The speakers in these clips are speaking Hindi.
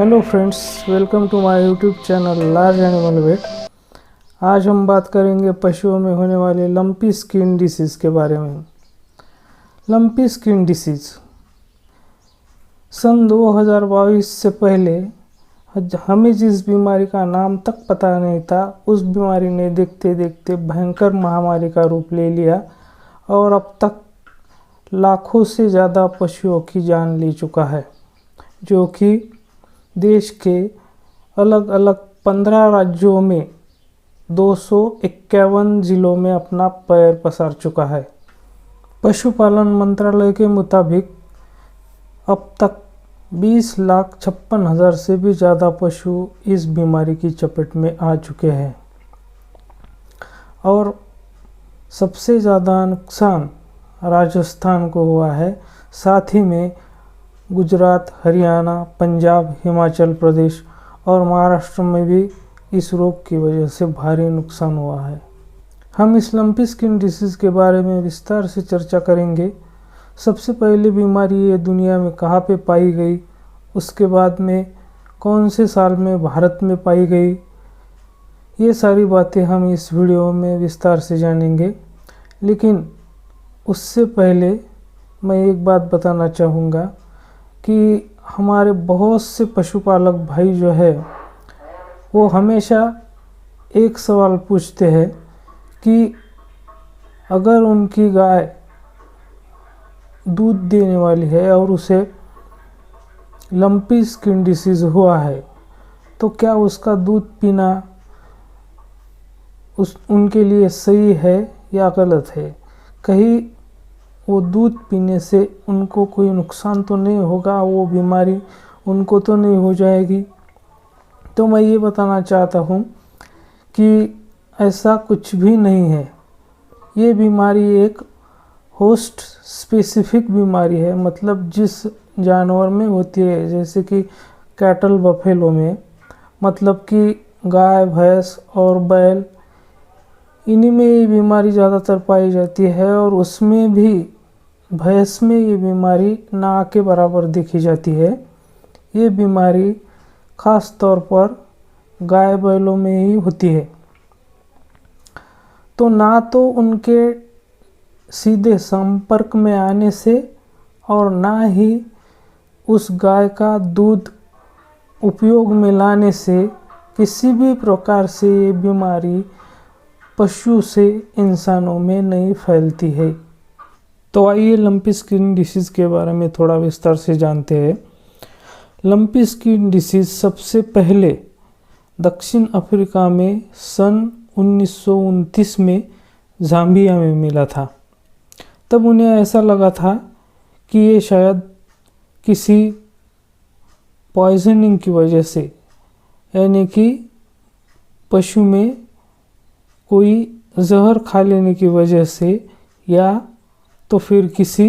Hello friends, welcome to my YouTube channel large animal vet. आज हम बात करेंगे पशुओं में होने वाले लंपी स्किन डिसीज़ के बारे में। लंपी स्किन डिसीज़ सन 2022 से पहले हमें जिस बीमारी का नाम तक पता नहीं था, उस बीमारी ने देखते देखते भयंकर महामारी का रूप ले लिया और अब तक लाखों से ज़्यादा पशुओं की जान ले चुका है, जो कि देश के अलग अलग 15 राज्यों में 251 जिलों में अपना पैर पसार चुका है। पशुपालन मंत्रालय के मुताबिक अब तक 20,56,000 से भी ज़्यादा पशु इस बीमारी की चपेट में आ चुके हैं और सबसे ज़्यादा नुकसान राजस्थान को हुआ है। साथ ही में गुजरात, हरियाणा, पंजाब, हिमाचल प्रदेश और महाराष्ट्र में भी इस रोग की वजह से भारी नुकसान हुआ है। हम इस लंपी स्किन डिसीज़ के बारे में विस्तार से चर्चा करेंगे। सबसे पहले बीमारी ये दुनिया में कहाँ पे पाई गई, उसके बाद में कौन से साल में भारत में पाई गई, ये सारी बातें हम इस वीडियो में विस्तार से जानेंगे। लेकिन उससे पहले मैं एक बात बताना चाहूँगा कि हमारे बहुत से पशुपालक भाई जो है वो हमेशा एक सवाल पूछते हैं कि अगर उनकी गाय दूध देने वाली है और उसे लंपी स्किन डिसीज़ हुआ है तो क्या उसका दूध पीना उनके लिए सही है या गलत है। कहीं वो दूध पीने से उनको कोई नुकसान तो नहीं होगा, वो बीमारी उनको तो नहीं हो जाएगी। तो मैं ये बताना चाहता हूँ कि ऐसा कुछ भी नहीं है। ये बीमारी एक होस्ट स्पेसिफिक बीमारी है, मतलब जिस जानवर में होती है, जैसे कि कैटल बफेलो में, मतलब कि गाय, भैंस और बैल, इन्हीं में ये बीमारी ज़्यादातर पाई जाती है और उसमें भी भैंस में ये बीमारी ना के बराबर देखी जाती है। ये बीमारी ख़ास तौर पर गाय बैलों में ही होती है। तो ना तो उनके सीधे संपर्क में आने से और ना ही उस गाय का दूध उपयोग में लाने से किसी भी प्रकार से ये बीमारी पशु से इंसानों में नहीं फैलती है। तो आइए लंपी स्किन डिसीज़ के बारे में थोड़ा विस्तार से जानते हैं। लंपी स्किन डिसीज़ सबसे पहले दक्षिण अफ्रीका में सन 1929 में ज़ाम्बिया में मिला था। तब उन्हें ऐसा लगा था कि ये शायद किसी पॉइजनिंग की वजह से, यानी कि पशु में कोई जहर खा लेने की वजह से या तो फिर किसी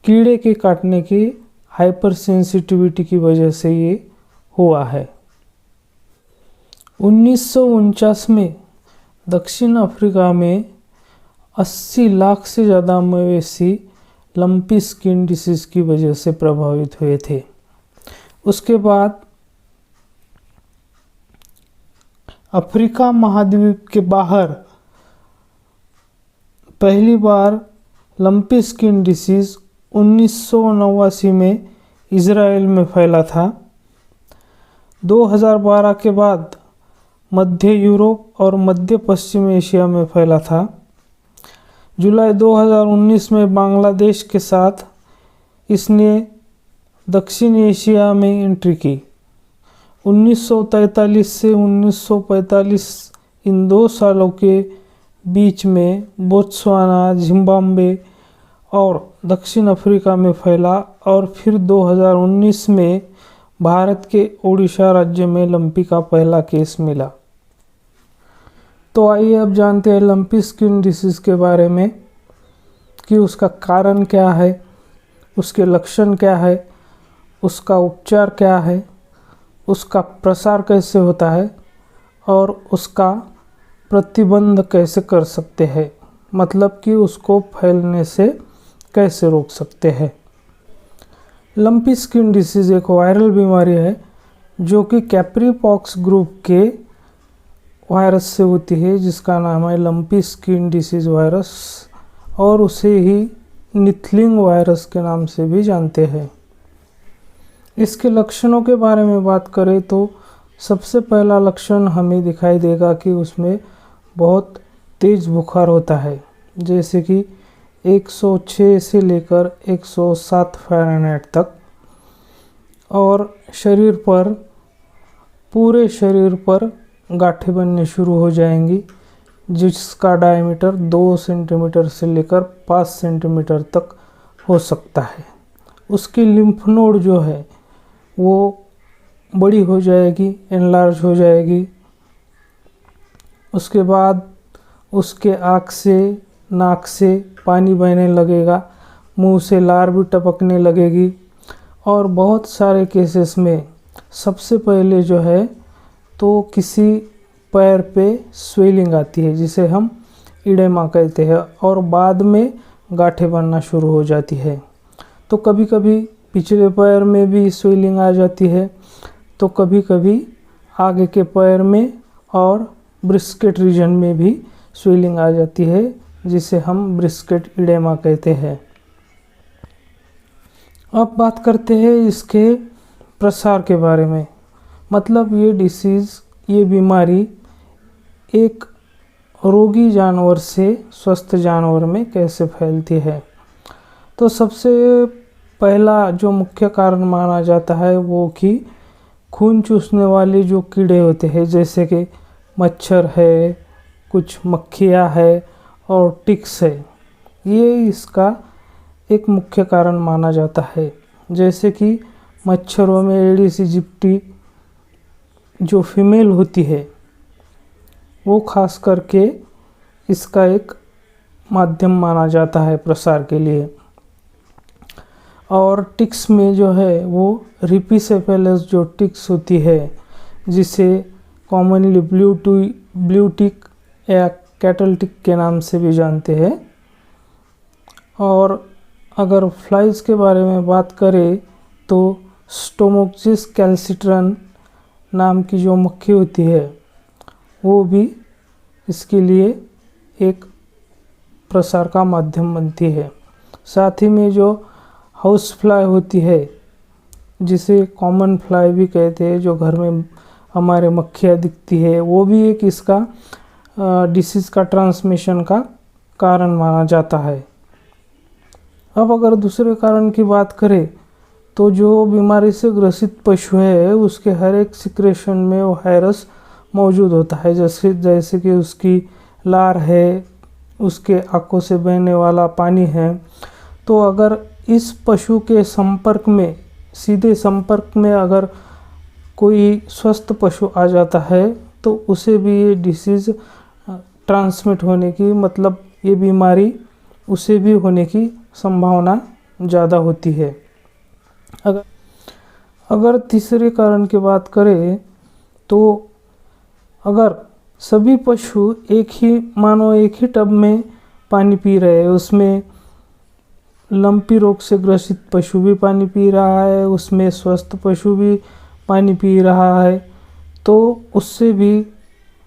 कीड़े के काटने की हाइपर सेंसिटिविटी की वजह से ये हुआ है। 1949 में दक्षिण अफ्रीका में 80 लाख से ज़्यादा मवेशी लंपी स्किन डिसीज़ की वजह से प्रभावित हुए थे। उसके बाद अफ्रीका महाद्वीप के बाहर पहली बार लंपी स्किन डिसीज़ 1989 में इज़राइल में फैला था। 2012 के बाद मध्य यूरोप और मध्य पश्चिम एशिया में फैला था। जुलाई 2019 में बांग्लादेश के साथ इसने दक्षिण एशिया में एंट्री की। 1943 से 1945 इन 2 सालों के बीच में बोत्सवाना, जिम्बाब्वे और दक्षिण अफ्रीका में फैला और फिर 2019 में भारत के ओडिशा राज्य में लंपी का पहला केस मिला। तो आइए अब जानते हैं लंपी स्किन डिसीज़ के बारे में कि उसका कारण क्या है, उसके लक्षण क्या है, उसका उपचार क्या है, उसका प्रसार कैसे होता है और उसका प्रतिबंध कैसे कर सकते हैं, मतलब कि उसको फैलने से कैसे रोक सकते हैं। लंपी स्किन डिसीज़ एक वायरल बीमारी है जो कि कैप्रीपॉक्स ग्रुप के वायरस से होती है, जिसका नाम है लंपी स्किन डिसीज वायरस, और उसे ही निथलिंग वायरस के नाम से भी जानते हैं। इसके लक्षणों के बारे में बात करें तो सबसे पहला लक्षण हमें दिखाई देगा कि उसमें बहुत तेज़ बुखार होता है, जैसे कि 106 से लेकर 107 फ़ारेनहाइट तक, और पूरे शरीर पर गांठें बनने शुरू हो जाएंगी, जिसका डायमीटर 2 सेंटीमीटर से लेकर 5 सेंटीमीटर तक हो सकता है। उसकी लिम्फ नोड जो है वो बड़ी हो जाएगी, एनलार्ज हो जाएगी। उसके बाद उसके आँख से, नाक से पानी बहने लगेगा, मुंह से लार भी टपकने लगेगी, और बहुत सारे केसेस में सबसे पहले जो है तो किसी पैर पे स्वेलिंग आती है, जिसे हम इडेमा कहते हैं, और बाद में गांठें बनना शुरू हो जाती है। तो कभी कभी पिछले पैर में भी स्वेलिंग आ जाती है, तो कभी कभी आगे के पैर में और ब्रिस्केट रीजन में भी स्वेलिंग आ जाती है, जिसे हम ब्रिस्केट इडेमा कहते हैं। अब बात करते हैं इसके प्रसार के बारे में। मतलब ये बीमारी एक रोगी जानवर से स्वस्थ जानवर में कैसे फैलती है। तो सबसे पहला जो मुख्य कारण माना जाता है वो कि खून चूसने वाले जो कीड़े होते हैं, जैसे कि मच्छर है, कुछ मक्खियाँ है और टिक्स है, ये इसका एक मुख्य कारण माना जाता है। जैसे कि मच्छरों में एडिस इजिप्टी जो फीमेल होती है वो खास करके इसका एक माध्यम माना जाता है प्रसार के लिए। और टिक्स में जो है वो रिपीसेफेलस जो टिक्स होती है, जिसे कॉमनली ब्लू टिक या कैटल टिक के नाम से भी जानते हैं। और अगर फ्लाइज के बारे में बात करें तो स्टोमोक्सिस कैल्सिट्रन नाम की जो मक्खी होती है वो भी इसके लिए एक प्रसार का माध्यम बनती है। साथ ही में जो हाउस फ्लाई होती है, जिसे कॉमन फ्लाई भी कहते हैं, जो घर में हमारे मक्खियाँ दिखती है, वो भी एक इसका डिसीज़ का ट्रांसमिशन का कारण माना जाता है। अब अगर दूसरे कारण की बात करें तो जो बीमारी से ग्रसित पशु है उसके हर एक सिक्रेशन में वो वायरस मौजूद होता है, जैसे कि उसकी लार है, उसके आँखों से बहने वाला पानी है। तो अगर इस पशु के सीधे संपर्क में अगर कोई स्वस्थ पशु आ जाता है तो उसे भी ये डिसीज़ ट्रांसमिट होने की, मतलब ये बीमारी उसे भी होने की संभावना ज़्यादा होती है। अगर तीसरे कारण की बात करें तो अगर सभी पशु एक ही टब में पानी पी रहे हैं, उसमें लंपी रोग से ग्रसित पशु भी पानी पी रहा है, उसमें स्वस्थ पशु भी पानी पी रहा है, तो उससे भी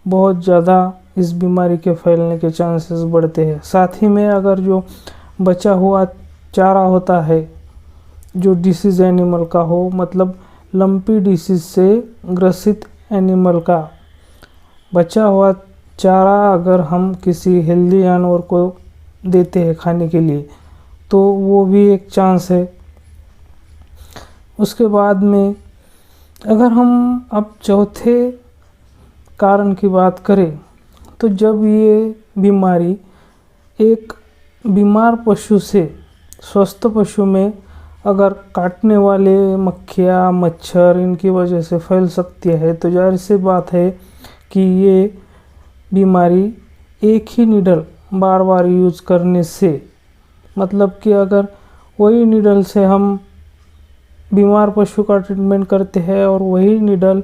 बहुत ज़्यादा इस बीमारी के फैलने के चांसेस बढ़ते हैं। साथ ही में अगर जो बचा हुआ चारा होता है जो डिसीज़ एनिमल का हो, मतलब लंपी डिसीज़ से ग्रसित एनिमल का बचा हुआ चारा अगर हम किसी हेल्दी जानवर को देते हैं खाने के लिए, तो वो भी एक चांस है। उसके बाद में अगर हम अब चौथे कारण की बात करें तो जब ये बीमारी एक बीमार पशु से स्वस्थ पशु में अगर काटने वाले मक्खियाँ, मच्छर, इनकी वजह से फैल सकती है, तो जाहिर सी बात है कि ये बीमारी एक ही नीडल बार बार यूज़ करने से, मतलब कि अगर वही नीडल से हम बीमार पशु का ट्रीटमेंट करते हैं और वही नीडल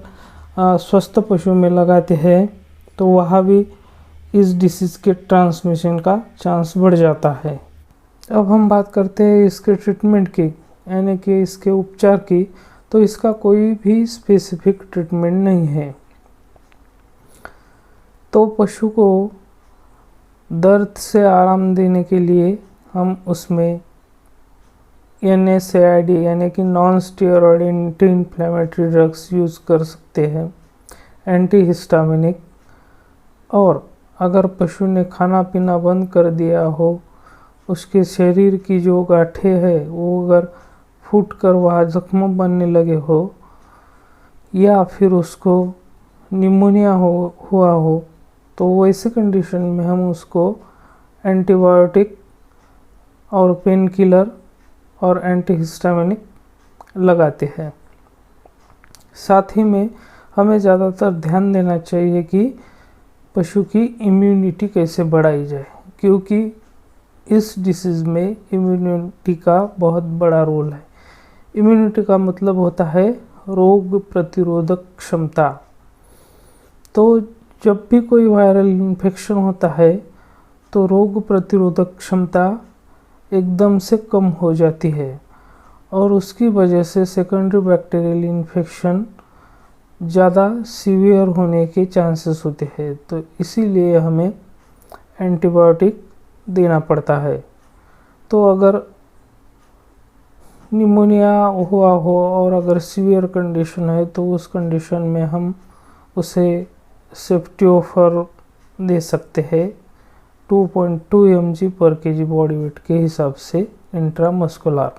स्वस्थ पशु में लगाते हैं, तो वहाँ भी इस डिसीज़ के ट्रांसमिशन का चांस बढ़ जाता है। अब हम बात करते हैं इसके ट्रीटमेंट की, यानी कि इसके उपचार की। तो इसका कोई भी स्पेसिफिक ट्रीटमेंट नहीं है। तो पशु को दर्द से आराम देने के लिए हम उसमें NSAID यानी कि non steroid anti inflammatory drugs use कर सकते हैं, एंटी हिस्टामिनिक। और अगर पशु ने खाना पीना बंद कर दिया हो, उसके शरीर की जो गांठें हैं वो अगर फूट कर वहाँ जख्म बनने लगे हो, या फिर उसको निमोनिया हुआ हो, तो वैसे कंडीशन में हम उसको एंटीबायोटिक और पेन किलर और एंटीहिस्टामिनिक लगाते हैं। साथ ही में हमें ज़्यादातर ध्यान देना चाहिए कि पशु की इम्यूनिटी कैसे बढ़ाई जाए, क्योंकि इस डिसीज़ में इम्यूनिटी का बहुत बड़ा रोल है। इम्यूनिटी का मतलब होता है रोग प्रतिरोधक क्षमता। तो जब भी कोई वायरल इन्फेक्शन होता है तो रोग प्रतिरोधक क्षमता एकदम से कम हो जाती है और उसकी वजह से सेकेंडरी बैक्टीरियल इन्फेक्शन ज़्यादा सीवियर होने के चांसेस होते हैं। तो इसीलिए हमें एंटीबायोटिक देना पड़ता है। तो अगर निमोनिया हुआ हो और अगर सीवियर कंडीशन है तो उस कंडीशन में हम उसे सेफ्टियोफर दे सकते हैं 2.2 mg पर kg बॉडी वेट के हिसाब से इंट्रामस्कुलर।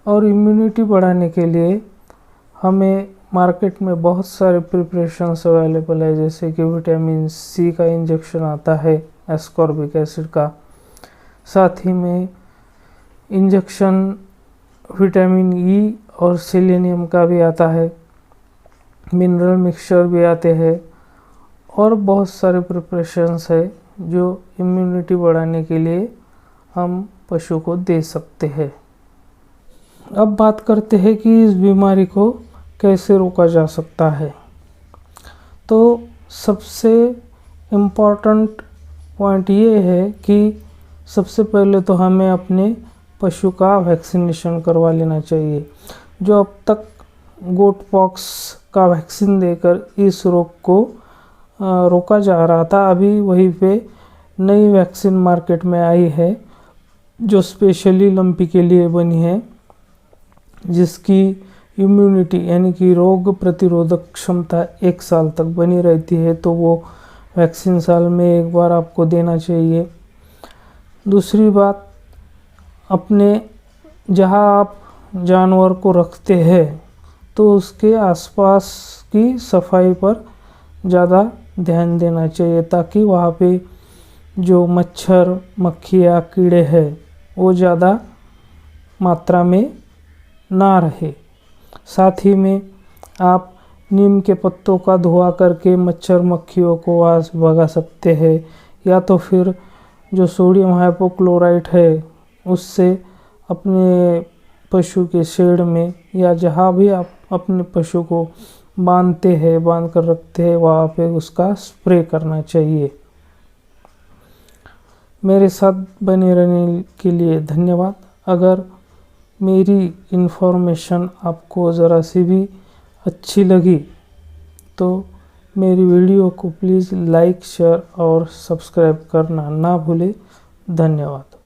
और इम्यूनिटी बढ़ाने के लिए हमें मार्केट में बहुत सारे प्रिपरेशंस अवेलेबल है, जैसे कि विटामिन C का इंजेक्शन आता है, एस्कॉर्बिक एसिड का। साथ ही में इंजेक्शन विटामिन E और सेलेनियम का भी आता है, मिनरल मिक्सचर भी आते हैं और बहुत सारे प्रिपरेशंस है जो इम्यूनिटी बढ़ाने के लिए हम पशु को दे सकते हैं। अब बात करते हैं कि इस बीमारी को कैसे रोका जा सकता है। तो सबसे इम्पॉर्टेंट पॉइंट ये है कि सबसे पहले तो हमें अपने पशु का वैक्सीनेशन करवा लेना चाहिए। जो अब तक गोट पॉक्स का वैक्सीन देकर इस रोग को रोका जा रहा था, अभी वहीं पे नई वैक्सीन मार्केट में आई है जो स्पेशली लंपी के लिए बनी है, जिसकी इम्यूनिटी यानी कि रोग प्रतिरोधक क्षमता 1 साल तक बनी रहती है। तो वो वैक्सीन साल में एक बार आपको देना चाहिए। दूसरी बात, अपने जहाँ आप जानवर को रखते हैं तो उसके आसपास की सफाई पर ज़्यादा ध्यान देना चाहिए, ताकि वहाँ पे जो मच्छर मक्खियाँ कीड़े हैं वो ज़्यादा मात्रा में ना रहे। साथ ही में आप नीम के पत्तों का धुआं करके मच्छर मक्खियों को वहाँ से भगा सकते हैं, या तो फिर जो सोडियम हाइपोक्लोराइट है उससे अपने पशु के शेड में या जहाँ भी आप अपने पशु को बांध कर रखते हैं वहाँ पे उसका स्प्रे करना चाहिए। मेरे साथ बने रहने के लिए धन्यवाद। अगर मेरी इन्फॉर्मेशन आपको ज़रा सी भी अच्छी लगी तो मेरी वीडियो को प्लीज़ लाइक शेयर और सब्सक्राइब करना ना भूलें। धन्यवाद।